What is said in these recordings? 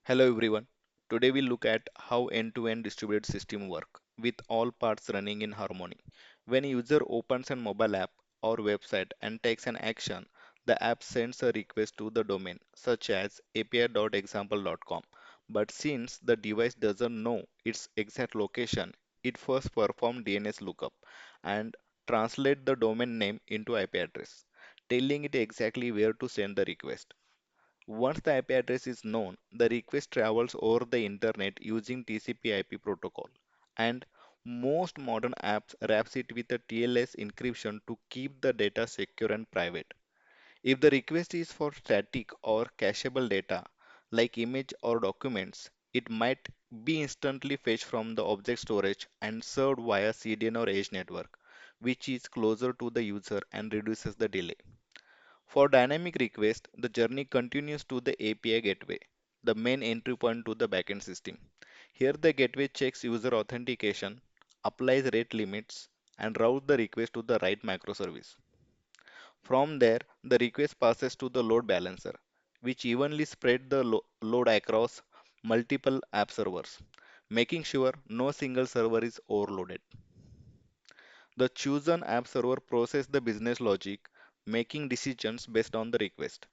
Hello everyone. Today we look at how end-to-end distributed system work with all parts running in harmony. When a user opens a mobile app or website and takes an action, the app sends a request to the domain such as api.example.com. But since the device doesn't know its exact location, it first performs DNS lookup and translate the domain name into IP address, telling it exactly where to send the request. Once the IP address is known, the request travels over the internet using TCP/IP protocol, and most modern apps wraps it with a TLS encryption to keep the data secure and private. If the request is for static or cacheable data, like image or documents, it might be instantly fetched from the object storage and served via CDN or edge network, which is closer to the user and reduces the delay. For dynamic request, the journey continues to the API gateway, the main entry point to the backend system. Here, the gateway checks user authentication, applies rate limits, and routes the request to the right microservice. From there, the request passes to the load balancer, which evenly spread the load across multiple app servers, making sure no single server is overloaded. The chosen app server processes the business logic, making decisions based on the request.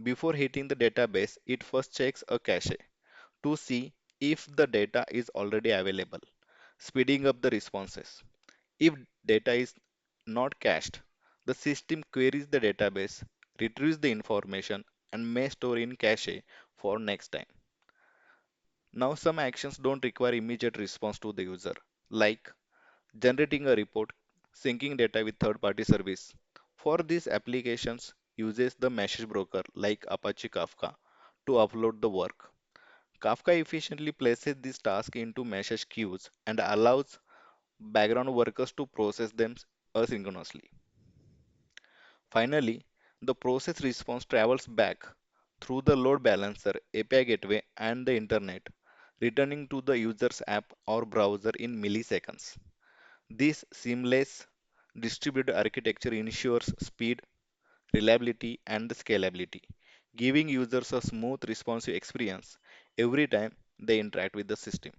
Before hitting the database, it first checks a cache to see if the data is already available, speeding up the responses. If data is not cached, the system queries the database, retrieves the information, and may store in cache for next time. Now, some actions don't require immediate response to the user, like generating a report, syncing data with third-party service. For these applications, uses the message broker like Apache Kafka to upload the work. Kafka efficiently places this task into message queues and allows background workers to process them asynchronously. Finally, the process response travels back through the load balancer, API gateway, and the internet, returning to the user's app or browser in milliseconds. This seamless distributed architecture ensures speed, reliability, and the scalability, giving users a smooth, responsive experience every time they interact with the system.